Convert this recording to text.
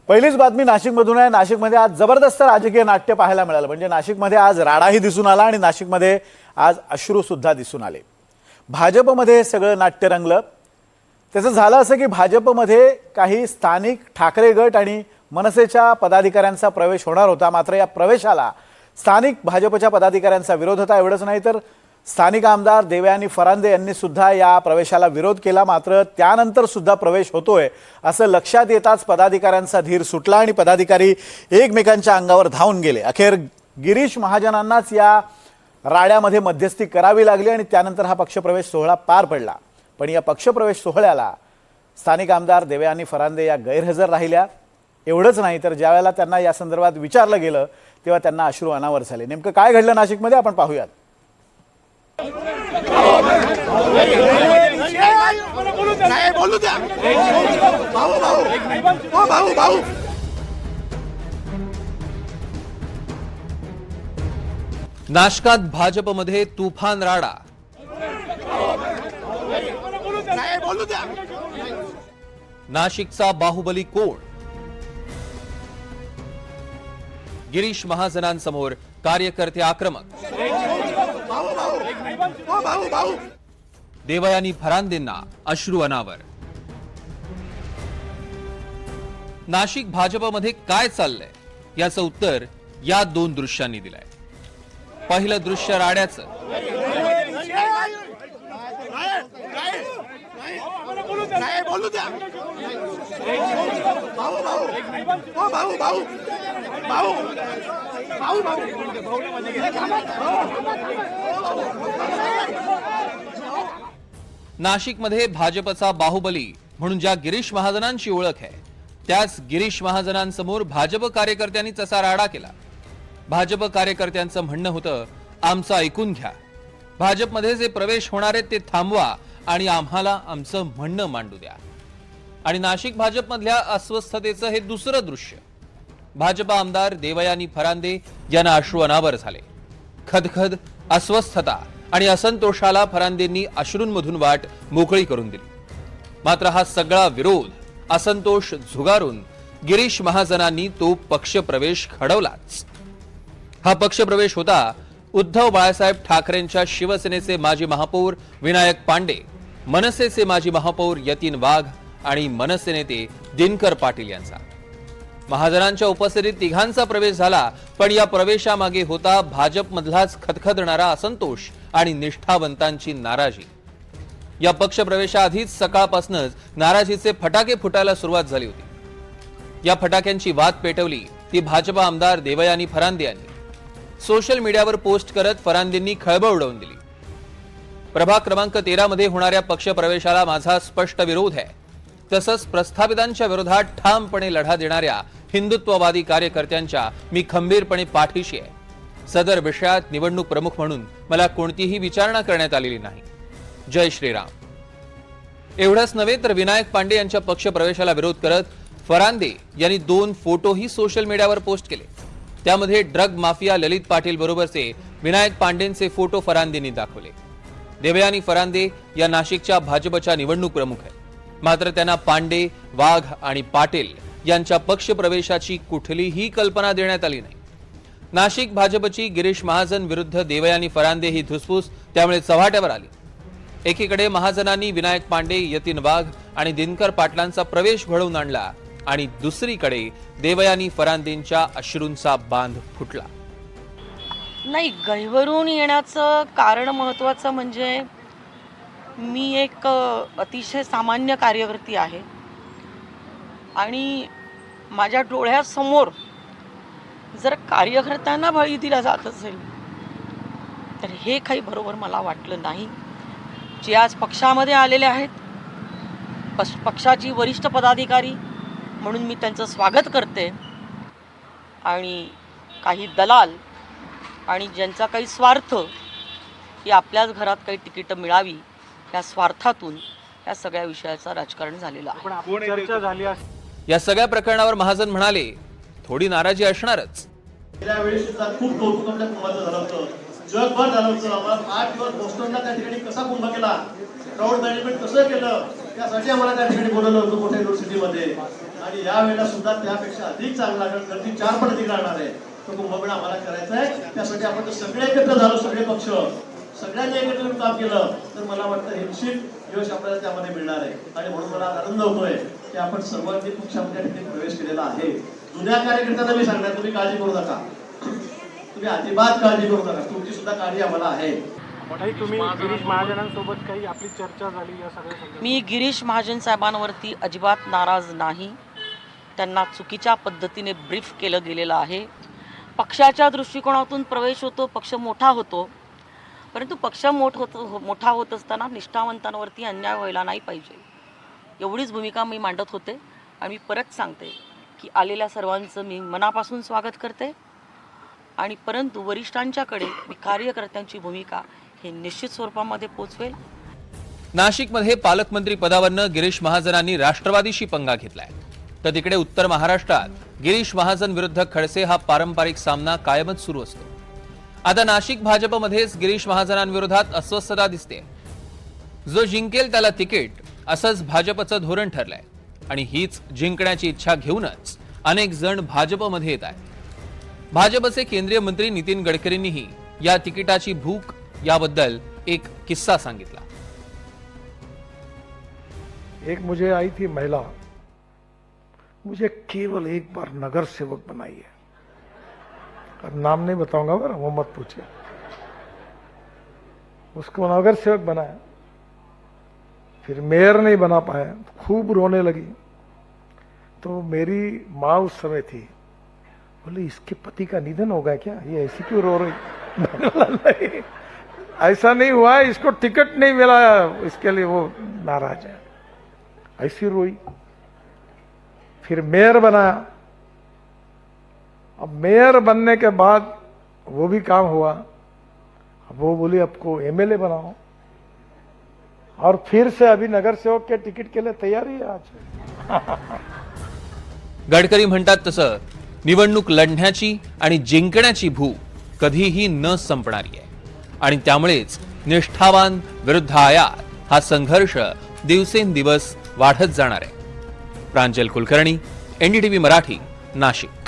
पहिलीच बातमी नाशिकमधून आहे। नाशिकमध्ये आज जबरदस्त राजकीय नाट्य पाहायला मिळालं। म्हणजे नाशिकमध्ये आज राडाही दिसून आला आणि नाशिकमध्ये आज अश्रू सुद्धा दिसून आले। भाजपमध्ये सगळं नाट्य रंगलं। त्याचं झालं असं की भाजपमध्ये काही स्थानिक ठाकरे गट आणि मनसेच्या पदाधिकाऱ्यांचा प्रवेश होणार होता, मात्र या प्रवेशाला स्थानिक भाजपच्या पदाधिकाऱ्यांचा विरोध होता। एवढंच नाही तर स्थानिक आमदार देवयानी फरांदे यांनी सुद्धा या प्रवेशाला विरोध केला। मात्र त्यानंतर सुद्धा प्रवेश होतोय असं लक्षात येताच पदाधिकाऱ्यांचा धीर सुटला आणि पदाधिकारी एकमेकांच्या अंगावर धावून गेले। अखेर गिरीश महाजनांनाच या राड्यामध्ये मध्यस्थी करावी लागली आणि त्यानंतर हा पक्षप्रवेश सोहळा पार पडला। पण या पक्षप्रवेश सोहळ्याला स्थानिक आमदार देवयानी फरांदे या गैरहजर राहिल्या। एवढंच नाही तर ज्यावेळेला त्यांना या संदर्भात विचारलं गेलं तेव्हा त्यांना अश्रू अनावर झाले। नेमकं काय घडलं नाशिकमध्ये आपण पाहूयात। नाशकात भाजपमध्ये तुफान राडा। नाशिकचा बाहुबली कोण? गिरीश महाजनांसमोर कार्यकर्ते आक्रमक। देवयानी फरांदेंना अश्रू अनावर। नाशिक भाजपमध्ये काय चाललंय याचं उत्तर या दोन दृश्यांनी दिलंय। पहिलं दृश्य राड्याचं। नाशिकमध्ये भाजपचा बाहुबली म्हणून ज्या गिरीश महाजनांची ओळख आहे, त्याच गिरीश महाजनांसमोर भाजप कार्यकर्त्यांनी तसा राडा केला। भाजप कार्यकर्त्यांचं म्हणणं होतं, आमचं ऐकून घ्या, भाजपमध्ये जे प्रवेश होणार आहेत ते थांबवा आणि आम्हाला आमचं म्हणणं मांडू द्या। आणि नाशिक भाजपमधल्या अस्वस्थतेचं हे दुसरं दृश्य। भाजप आमदार देवयानी फरांदे यांना अश्रू अनावर झाले। खदखद, अस्वस्थता आणि असंतोषाला फरांदेंनी अश्रूंमधून वाट मोकळी करून दिली। मात्र हा सगळा विरोध, असंतोष झुगारून गिरीश महाजनांनी तो पक्षप्रवेश घडवलाच। हा पक्षप्रवेश होता उद्धव बाळासाहेब ठाकरेंच्या शिवसेनेचे माजी महापौर विनायक पांडे, मनसेचे माजी महापौर यतीन वाघ आणि मनसे नेते दिनकर पाटील यांचा। महाजनांच्या उपस्थितीत तिघांचा प्रवेश झाला, पण या प्रवेशामागे होता भाजपमधलाच खदखदणारा असंतोष आणि निष्ठावंतांची नाराजी। या पक्षप्रवेशाआधीच सकाळपासूनच नाराजीचे फटाके फुटायला सुरुवात झाली होती। या फटाक्यांची वात पेटवली ती भाजप आमदार देवयानी फरांदे यांनी। सोशल मीडियावर पोस्ट करत फरांदेंनी खळबळ उडवून दिली। प्रभाग क्रमांक 13 मध्ये होणाऱ्या पक्षप्रवेशाला माझा स्पष्ट विरोध आहे, तसंच प्रस्थापितांच्या विरोधात ठामपणे लढा देणाऱ्या हिंदुत्ववादी कार्यकर्त्यांच्या मी खंबीरपणे पाठीशी आहे। सदर विषयात निवडणूक प्रमुख म्हणून मला कोणतीही विचारणा करण्यात आलेली नाही। जय श्रीराम। एवढंच नव्हे तर विनायक पांडे यांच्या पक्षप्रवेशाला विरोध करत फरांदे यांनी 2 फोटोही सोशल मीडियावर पोस्ट केले। त्यामध्ये ड्रग माफिया ललित पाटील बरोबरचे विनायक पांडेंचे फोटो फरांदेंनी दाखवले। देवयानी फरांदे या नाशिकच्या भाजपच्या निवडणूक प्रमुख आहेत, मात्र त्यांना पांडे, वाघ आणि पाटील यांच्या पक्षप्रवेशाची कुठलीही कल्पना देण्यात आली नाही। नाशिक भाजपची गिरीश महाजन विरुद्ध देवयानी फरांदे ही धुसफूस त्यामुळे चव्हाट्यावर आली। एकीकडे महाजनांनी विनायक पांडे, यतीन वाघ आणि दिनकर पाटलांचा प्रवेश घडवून आणला आणि दुसरीकडे देवयानी फरांदेंच्या अश्रूंचा बांध फुटला। नाही, गहिवरून येण्याचं कारण महत्त्वाचं म्हणजे मी एक अतिशय सामान्य कार्यकर्ती आहे आणि माझ्या डोळ्यासमोर जर कार्यकर्त्यांना बळी दिला जात असेल तर हे काही बरोबर मला वाटलं नाही। जे आज पक्षामध्ये आलेले आहेत, पक्षाची वरिष्ठ पदाधिकारी म्हणून मी त्यांचं स्वागत करते, आणि काही दलाल आणि ज्यांचा काही स्वार्थ की आपल्याच घरात काही तिकीटं मिळावी या स्वार्थातून या सगळ्या विषयाचं राजकारण झालेलं आहे। या सगळ्या प्रकरणावर महाजन म्हणाले, थोडी नाराजी असणारच। गेल्या वेळी सुद्धा खूप कौतुक आपल्या कुंभाचं झालं होतं, जगभर झालं होतं। आम्हाला 8 दिवस बोस्टनला त्या ठिकाणी कसा कुंभ केला, क्राऊड मॅनेजमेंट कसं केलं, त्यासाठी आम्हाला त्या ठिकाणी बोलवलं होतं मोठ्या युनिव्हर्सिटीमध्ये। आणि यावेळेला सुद्धा त्यापेक्षा अधिक चांगला गर्दी 4 पट अधिक राहणार आहे. तो कुंभमेळा आम्हाला करायचा आहे. त्यासाठी आपण जर सगळे एकत्र झालो, सगळे पक्ष सगळ्यांनी एकत्र येऊन काम केलं तर मला वाटतं हे निश्चित यश आपल्याला त्यामध्ये मिळणार आहे. आणि म्हणून मला आनंद होतोय की आपण सर्वांनी पक्षामध्ये ठिकाणी प्रवेश केलेला आहे. जुन्या कार्यकर्त्यांना मी सांगणार, तुम्ही काळजी करू नका, तुम्ही अजिबात काळजी करू नका, तुमची सुद्धा काळजी आम्हाला आहे. तुम्ही गिरीश महाजनांसोबत काही आपली चर्चा झाली या सगळ्या संदर्भात? मी गिरीश महाजन साहेबांवरती अजिबात नाराज नाही. त्यांना चुकीच्या पद्धतीने ब्रीफ केलं गेलेलं आहे. पक्षाच्या दृष्टिकोनातून प्रवेश होतो, पक्ष मोठा होतो, परंतु पक्ष मोठा होत असताना निष्ठावंतांवरती अन्याय व्हायला नाही पाहिजे, एवढीच भूमिका मी मांडत होते. आणि मी परत सांगते की आलेल्या सर्वांचं मी मनापासून स्वागत करते. आणि परंतु वरिष्ठांच्याकडे मी कार्यकर्त्यांची भूमिका हे निश्चित स्वरूपामध्ये पोचवेल. नाशिकमध्ये पालकमंत्री पदावरनं गिरीश महाजनांनी राष्ट्रवादीशी पंगा घेतलाय, तर तिकडे उत्तर महाराष्ट्रात गिरीश महाजन विरुद्ध खडसे हा पारंपरिक सामना कायमच सुरू असतो. आता नाशिक भाजपमध्येच गिरीश महाजनांविरोधात अस्वस्थता दिसते. जो जिंकेल त्याला तिकीट असंच भाजपचं धोरण ठरलंय आणि हीच जिंकण्याची इच्छा घेऊनच अनेक जण भाजपमध्ये येत आहेत. भाजपचे केंद्रीय मंत्री नितीन गडकरींनीही या तिकिटाची भूक याबद्दल एक किस्सा सांगितला. एक मुझे आई थी महिला, मुझे केवल एक बार नगर सेवक बनाई है, अब नाम नहीं बताऊंगा, वो मत पूछिए. उसको नगर सेवक बनाया, फिर मेयर नहीं बना पाया, खूब रोने लगी. तो मेरी माँ उस समय थी, बोले इसके पति का निधन हो गया क्या, ये ऐसी क्यों रो रही? मैंने बोला नहीं, ऐसा नहीं हुआ, इसको टिकट नहीं मिला, इसके लिए वो नाराज है. ऐसी रोई. फिर मेयर बनाया. अब मेयर बनने के बाद वो भी काम हुआ. अब वो बोली आपको एमएलए बनाओ, और फिर से अभी नगर सेवक के टिकट के लिए तैयारी है आज. गडकरी म्हणतात तसं निवडणूक लढण्याची आणि जिंकण्याची भूक कधीही न संपणारी आहे आणि त्यामुळेच निष्ठावान विरुद्ध आयात हा संघर्ष दिवसेंदिवस वाढत जाणार आहे. प्रांजल कुलकर्णी, एनडीटीव्ही मराठी, नाशिक.